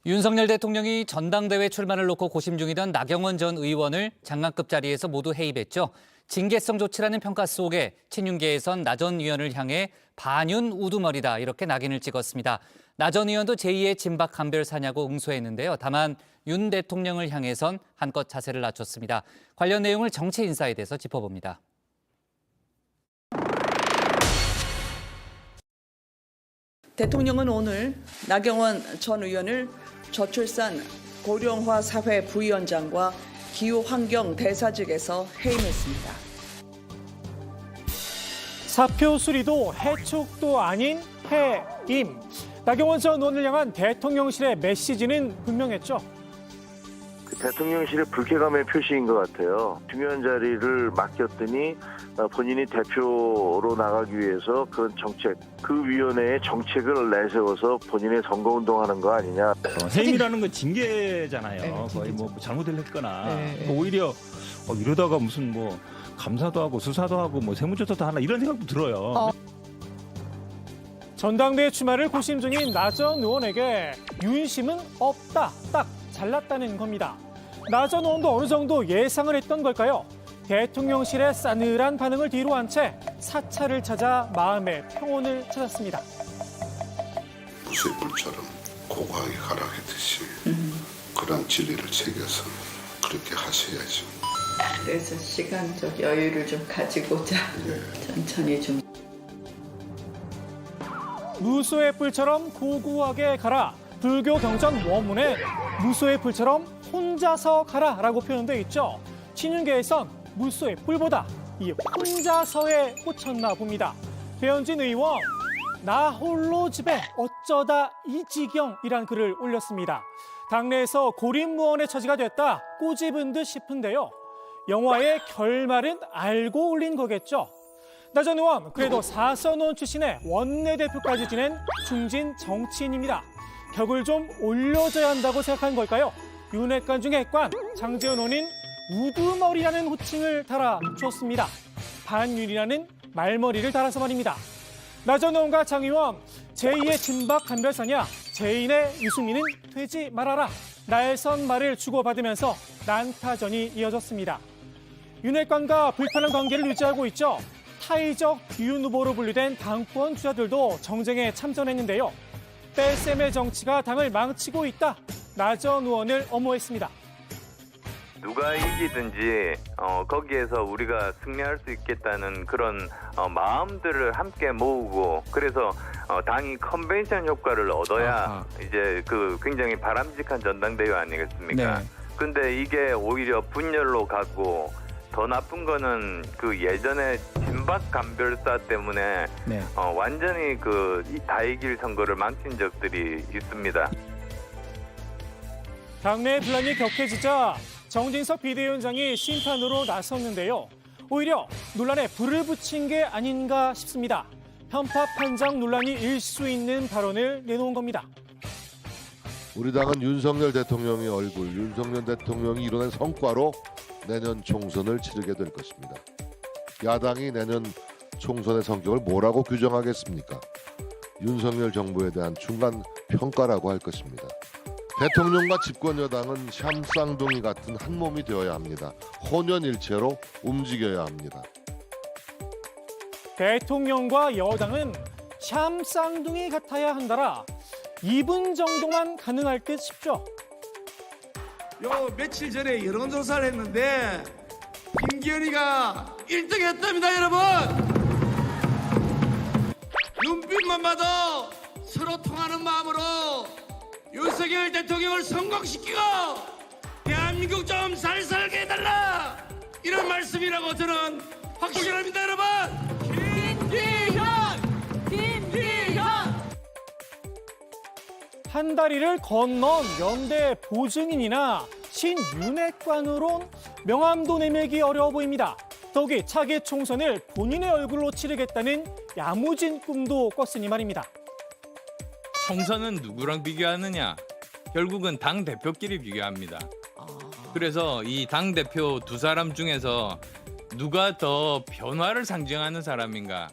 윤석열 대통령이 전당대회 출마를 놓고 고심 중이던 나경원 전 의원을 장관급 자리에서 모두 해임했죠. 징계성 조치라는 평가 속에 친윤계에선 나 전 의원을 향해 반윤 우두머리다 이렇게 낙인을 찍었습니다. 나 전 의원도 제2의 진박 감별사냐고 응수했는데요. 다만 윤 대통령을 향해선 한껏 자세를 낮췄습니다. 관련 내용을 정치인사이드에서 짚어봅니다. 대통령은 오늘 나경원 전 의원을 저출산 고령화 사회 부위원장과 기후환경 대사직에서 해임했습니다. 사표 수리도 해촉도 아닌 해임. 나경원 전 의원을 향한 대통령실의 메시지는 분명했죠. 대통령실의 불쾌감의 표시인 것 같아요. 중요한 자리를 맡겼더니 본인이 대표로 나가기 위해서 그런 정책, 그 위원회의 정책을 내세워서 본인의 선거운동하는 거 아니냐. 해임이라는 건 징계잖아요. 네, 거의 뭐 잘못을 했거나 네. 오히려 이러다가 무슨 뭐 감사도 하고 수사도 하고 뭐 세무조사도 하나 이런 생각도 들어요. 전당대회 출마를 고심 중인 나 전 의원에게 윤심은 없다. 딱 잘랐다는 겁니다. 나 전 의원도 어느 정도 예상을 했던 걸까요? 대통령실의 싸늘한 반응을 뒤로 한 채 사찰을 찾아 마음의 평온을 찾았습니다. 무쇠 불처럼 고고하게 가라앉듯이 그런 진리를 새겨서 그렇게 하셔야죠. 그래서 시간적 여유를 좀 가지고자 천천히 좀. 무소의 뿔처럼 고고하게 가라. 불교 경전 원문에 무소의 뿔처럼 혼자서 가라라고 표현되어 있죠. 친윤계에선 무소의 뿔보다 이 혼자서에 꽂혔나 봅니다. 배현진 의원, 나 홀로 집에 어쩌다 이 지경이란 글을 올렸습니다. 당내에서 고립무원의 처지가 됐다 꼬집은 듯 싶은데요. 영화의 결말은 알고 올린 거겠죠. 나 전 의원, 그래도 4선 의원 출신의 원내대표까지 지낸 중진 정치인입니다. 격을 좀 올려줘야 한다고 생각한 걸까요? 윤핵관 중에 핵관, 장제원 의원인 우두머리라는 호칭을 달아주었습니다. 반윤이라는 말머리를 달아서 말입니다. 나 전 의원과 장 의원, 제2의 진박 감별사냐, 제2의 유승민은 되지 말아라. 날선 말을 주고받으면서 난타전이 이어졌습니다. 윤핵관과 불편한 관계를 유지하고 있죠. 타의적 비윤 후보로 분류된 당권 주자들도 정쟁에 참전했는데요. 뺄셈의 정치가 당을 망치고 있다. 나 전 의원을 엄호했습니다. 누가 이기든지 거기에서 우리가 승리할 수 있겠다는 그런 마음들을 함께 모으고 그래서 당이 컨벤션 효과를 얻어야 이제 그 굉장히 바람직한 전당대회 아니겠습니까? 네. 근데 이게 오히려 분열로 가고 더 나쁜 거는 그 예전에 진박 감별사 때문에 네. 완전히 그 다이길 선거를 망친 적들이 있습니다. 당내 분란이 격해지자 정진석 비대위원장이 심판으로 나섰는데요. 오히려 논란에 불을 붙인 게 아닌가 싶습니다. 편파 판장 논란이 일 수 있는 발언을 내놓은 겁니다. 우리 당은 윤석열 대통령의 얼굴, 윤석열 대통령이 이뤄낸 성과로 내년 총선을 치르게 될 것입니다. 야당이 내년 총선의 성격을 뭐라고 규정하겠습니까? 윤석열 정부에 대한 중간 평가라고 할 것입니다. 대통령과 집권 여당은 샴쌍둥이 같은 한 몸이 되어야 합니다. 혼연일체로 움직여야 합니다. 대통령과 여당은 샴쌍둥이 같아야 한다라. 2분 정도만 가능할 듯 싶죠. 며칠 전에 여론조사를 했는데 김기현이가 1등 했답니다, 여러분. 눈빛만 봐도 서로 통하는 마음으로 윤석열 대통령을 성공시키고 대한민국 좀 잘 살게 해달라, 이런 말씀이라고 저는 확신합니다, 여러분. 한 다리를 건넌 연대 보증인이나 신윤핵관으론 명함도 내밀기 어려워 보입니다. 더욱이 차기 총선을 본인의 얼굴로 치르겠다는 야무진 꿈도 꿨으니 말입니다. 총선은 누구랑 비교하느냐? 결국은 당 대표끼리 비교합니다. 그래서 이 당 대표 두 사람 중에서 누가 더 변화를 상징하는 사람인가?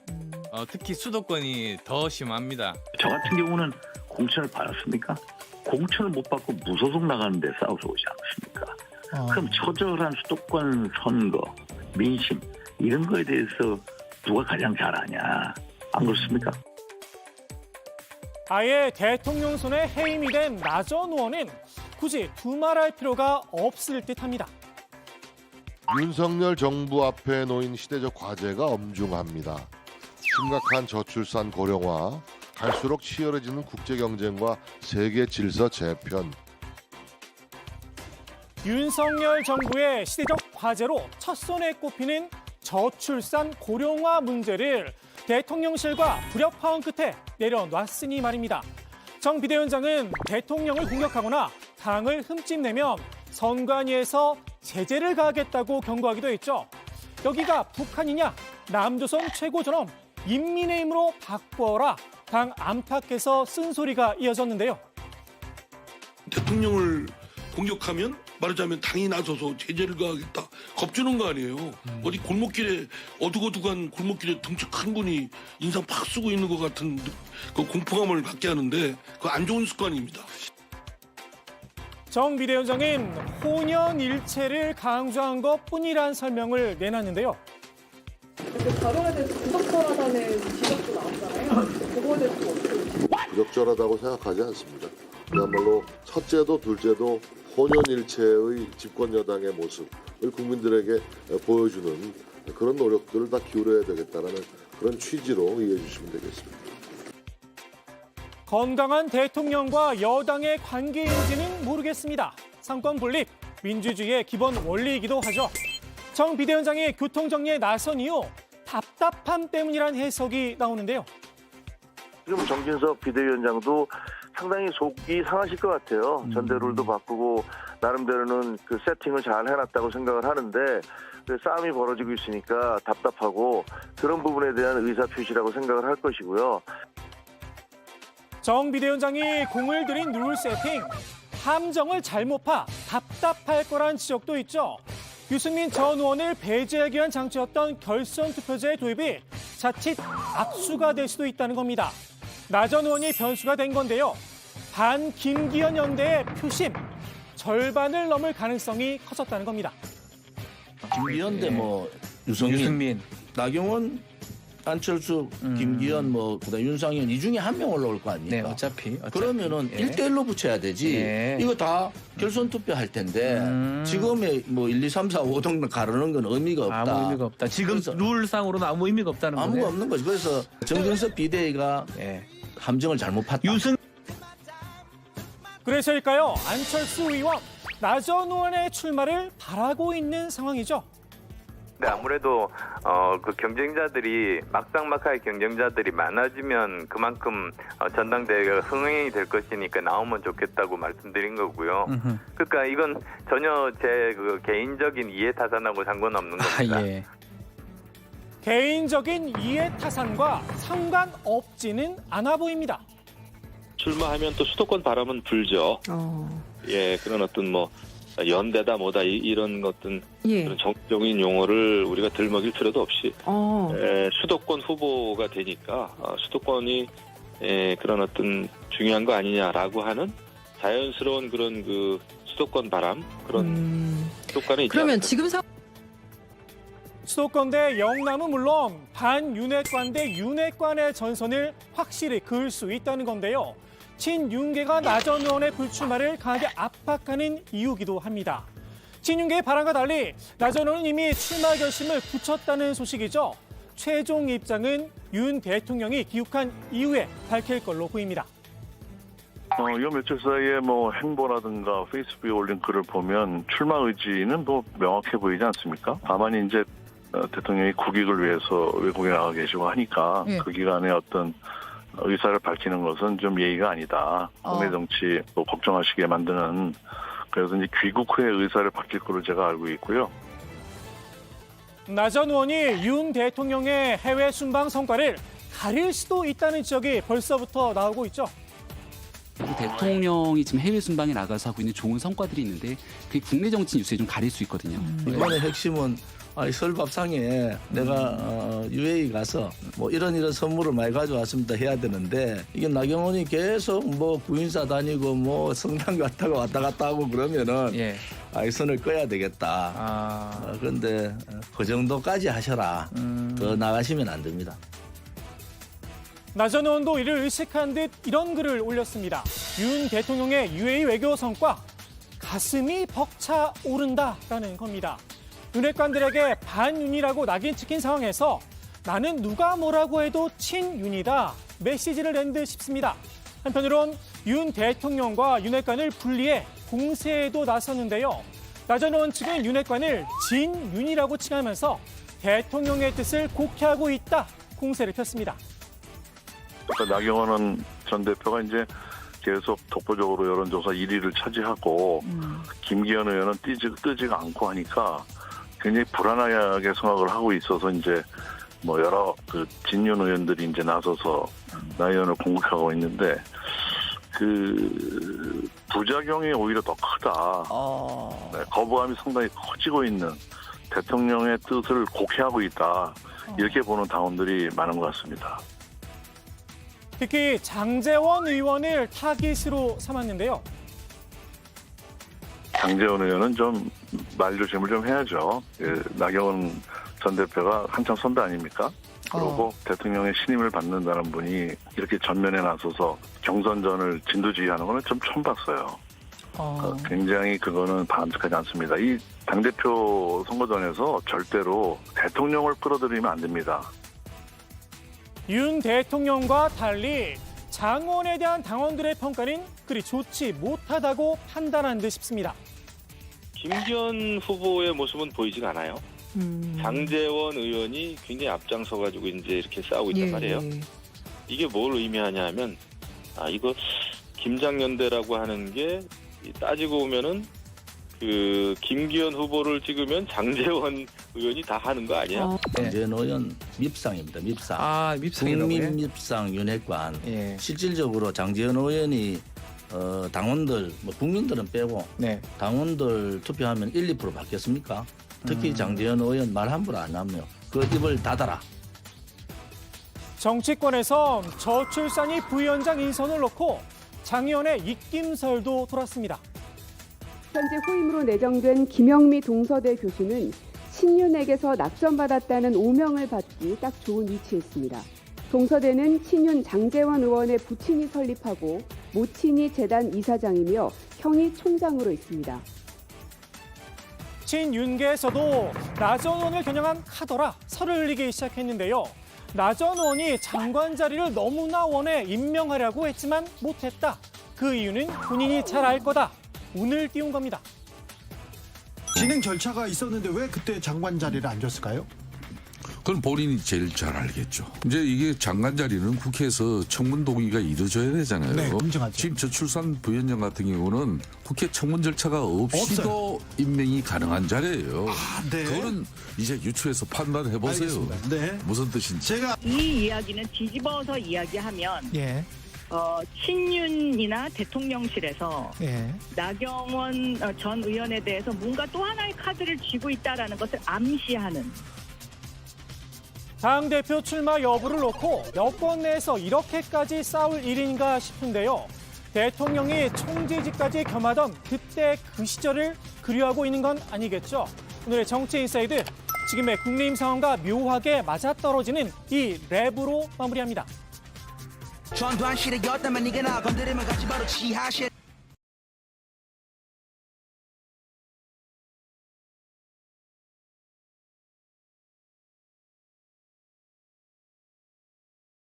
특히 수도권이 더 심합니다. 저 같은 경우는 공천을 받았습니까? 공천을 못 받고 무소속 나가는데 싸워서 오지 않습니까? 그럼 처절한 수도권 선거, 민심 이런 거에 대해서 누가 가장 잘 아냐? 안 그렇습니까? 아예 대통령 손에 해임이 된 나 전 의원은 굳이 두말할 필요가 없을 듯합니다. 윤석열 정부 앞에 놓인 시대적 과제가 엄중합니다. 심각한 저출산 고령화, 갈수록 치열해지는 국제 경쟁과 세계 질서 재편. 윤석열 정부의 시대적 과제로 첫손에 꼽히는 저출산 고령화 문제를 대통령실과 불협화음 끝에 내려놨으니 말입니다. 정 비대위원장은 대통령을 공격하거나 당을 흠집내면 선관위에서 제재를 가하겠다고 경고하기도 했죠. 여기가 북한이냐, 남조선 최고처럼 인민의힘으로 바꿔라. 당 안팎에서 쓴소리가 이어졌는데요. 대통령을 공격하면 말하자면 당이 나서서 제재를 가하겠다 겁주는 거 아니에요. 어디 골목길에 어둑어둑한 골목길에 덩치 큰 분이 인상 팍 쓰고 있는 것 같은 그 공포감을 갖게 하는데 그거 안 좋은 습관입니다. 정 비대위원장은 혼연일체를 강조한 것뿐이란 설명을 내놨는데요. 발언에 대해서 부적절하다는 지적도 나왔잖아요. 그거에 대해서 어떻게 부적절하다고 생각하지 않습니다. 그야말로 첫째도 둘째도 혼연일체의 집권 여당의 모습을 국민들에게 보여주는 그런 노력들을 다 기울여야 되겠다는 그런 취지로 이해해 주시면 되겠습니다. 건강한 대통령과 여당의 관계인지는 모르겠습니다. 상권 분립, 민주주의의 기본 원리이기도 하죠. 정 비대위원장이 교통정리에 나선 이유 답답함 때문이란 해석이 나오는데요. 지금 정진석 비대위원장도 상당히 속이 상하실 것 같아요. 전대룰도 바꾸고 나름대로는 그 세팅을 잘 해놨다고 생각을 하는데 싸움이 벌어지고 있으니까 답답하고 그런 부분에 대한 의사표시라고 생각을 할 것이고요. 정 비대위원장이 공을 들인 룰 세팅, 함정을 잘못 파 답답할 거란 지적도 있죠. 유승민 전 의원을 배제하기 위한 장치였던 결선 투표제의 도입이 자칫 악수가 될 수도 있다는 겁니다. 나 전 의원이 변수가 된 건데요. 반 김기현 연대의 표심, 절반을 넘을 가능성이 커졌다는 겁니다. 김기현 대 유승민, 나경원, 안철수, 김기현 그다음 윤상현 이 중에 한 명 올라올 거 아닙니까? 네, 어차피. 그러면은 1대1로 붙여야 되지. 이거 다 결선 투표할 텐데 지금의 1, 2, 3, 4, 5등 가르는 건 의미가 없다. 아무 의미가 없다. 지금 룰상으로는 아무 의미가 없다는 거죠. 아무가 없는 거지. 그래서 정진석 비대위가 함정을 잘못 팠다. 그래서일까요? 안철수 의원, 나 전 의원의 출마를 바라고 있는 상황이죠. 네, 아무래도 그 경쟁자들이 막상막하의 경쟁자들이 많아지면 그만큼 전당대회가 흥행이 될 것이니까 나오면 좋겠다고 말씀드린 거고요. 그러니까 이건 전혀 제 그 개인적인 이해 타산하고 상관없는 겁니다. 예. 개인적인 이해 타산과 상관없지는 않아 보입니다. 출마하면 또 수도권 바람은 불죠. 예, 그런 어떤 연대다 뭐다 이런 어떤 그런 정적인 용어를 우리가 들먹일 필요도 없이 수도권 후보가 되니까 수도권이 그런 어떤 중요한 거 아니냐라고 하는 자연스러운 그런 그 수도권 바람 그런 효과는 있지 그러면 않을까. 지금 수도권 대 영남은 물론 반윤핵관 대 윤핵관의 전선을 확실히 그을 수 있다는 건데요. 친윤계가 나 전 의원의 불출마를 강하게 압박하는 이유기도 합니다. 친윤계의 바람과 달리 나 전 의원은 이미 출마 결심을 굳혔다는 소식이죠. 최종 입장은 윤 대통령이 귀국한 이후에 밝힐 걸로 보입니다. 요 며칠 사이에 행보라든가 페이스북에 올린 글을 보면 출마 의지는 명확해 보이지 않습니까? 다만 이제 대통령이 국익을 위해서 외국에 나가 계시고 하니까 그 기간에 어떤 의사를 밝히는 것은 좀 예의가 아니다. 국내 정치 걱정하시게 만드는 그래서 이제 귀국 후에 의사를 밝힐 걸로 제가 알고 있고요. 나 전 의원이 윤 대통령의 해외 순방 성과를 가릴 수도 있다는 지적이 벌써부터 나오고 있죠. 대통령이 지금 해외 순방에 나가서 하고 있는 좋은 성과들이 있는데 그게 국내 정치 뉴스에 좀 가릴 수 있거든요. 이번에 핵심은 아니, 설 밥상에 내가 UAE 가서 뭐 이런 선물을 많이 가져왔습니다 해야 되는데 이게 나경원이 계속 뭐 구인사 다니고 뭐 성당 갔다가 왔다 갔다 하고 그러면은 아이 선을 꺼야 되겠다. 그런데 그 정도까지 하셔라. 더 나가시면 안 됩니다. 나전 의원도 이를 의식한 듯 이런 글을 올렸습니다. 윤 대통령의 UAE 외교 성과 가슴이 벅차 오른다라는 겁니다. 윤핵관들에게 반윤이라고 낙인 찍힌 상황에서 나는 누가 뭐라고 해도 친윤이다 메시지를 낸 듯 싶습니다. 한편으론 윤 대통령과 윤핵관을 분리해 공세에도 나섰는데요. 나전 의원 측은 윤핵관을 진윤이라고 칭하면서 대통령의 뜻을 곡해하고 있다 공세를 폈습니다. 그러니까 나경원 전 대표가 이제 계속 독보적으로 여론조사 1위를 차지하고 김기현 의원은 뜨지가 않고 하니까 굉장히 불안하게 생각을 하고 있어서 이제 뭐 여러 그 진윤 의원들이 이제 나서서 나 의원을 공격하고 있는데 그 부작용이 오히려 더 크다. 네, 거부감이 상당히 커지고 있는 대통령의 뜻을 곡해하고 있다. 이렇게 보는 당원들이 많은 것 같습니다. 특히 장제원 의원을 타깃으로 삼았는데요. 장제원 의원은 좀 말 조심을 좀 해야죠. 나경원 전 대표가 한참 선배 아닙니까? 그리고 대통령의 신임을 받는다는 분이 이렇게 전면에 나서서 경선전을 진두지휘하는 거는 좀 처음 봤어요. 굉장히 그거는 바람직하지 않습니다. 이 당대표 선거전에서 절대로 대통령을 끌어들이면 안 됩니다. 윤 대통령과 달리 장원에 대한 당원들의 평가는 그리 좋지 못하다고 판단한 듯 싶습니다. 김기현 후보의 모습은 보이지가 않아요. 장제원 의원이 굉장히 앞장서가지고 이제 이렇게 싸우고 있단 말이에요. 이게 뭘 의미하냐면, 이거 김장연대라고 하는 게 따지고 보면은 그 김기현 후보를 찍으면 장제원 의원이 다 하는 거 아니야? 장제원 의원 밉상입니다. 밉상. 국민 밉상 윤핵관. 실질적으로 장제원 의원이 당원들, 뭐 국민들은 빼고 당원들 투표하면 1, 2% 바뀌었습니까? 특히 장제원 의원 말 함부로 안 하며 그 입을 닫아라. 정치권에서 저출산이 부위원장 인선을 놓고 장 의원의 입김설도 돌았습니다. 현재 후임으로 내정된 김영미 동서대 교수는 친윤에게서 낙선받았다는 오명을 받기 딱 좋은 위치에 있습니다. 동서대는 친윤 장제원 의원의 부친이 설립하고 모친이 재단 이사장이며 형이 총장으로 있습니다. 친윤계에서도 나전 의원을 겨냥한 카더라 설을 흘리기 시작했는데요. 나전 의원이 장관 자리를 너무나 원해 임명하려고 했지만 못했다. 그 이유는 본인이 잘 알 거다. 운을 띄운 겁니다. 진행 절차가 있었는데 왜 그때 장관 자리를 안 줬을까요? 그건 본인이 제일 잘 알겠죠. 이제 이게 장관 자리는 국회에서 청문 동의가 이루어져야 되잖아요. 네, 검증하죠. 지금 저출산 부위원장 같은 경우는 국회 청문 절차가 없이도 없어요. 임명이 가능한 자리예요. 네. 그거는 이제 유추해서 판단해 보세요. 무슨 뜻인지. 이 이야기는 뒤집어서 이야기하면 친윤이나 대통령실에서 나경원 전 의원에 대해서 뭔가 또 하나의 카드를 쥐고 있다는 것을 암시하는. 당대표 출마 여부를 놓고 여권 내에서 이렇게까지 싸울 일인가 싶은데요. 대통령이 총재직까지 겸하던 그때 그 시절을 그리워하고 있는 건 아니겠죠. 오늘의 정치인사이드, 지금의 국내임 상황과 묘하게 맞아떨어지는 이 랩으로 마무리합니다. 전두환 시대 였다면 네가 나 건드리면 같이 바로 지하실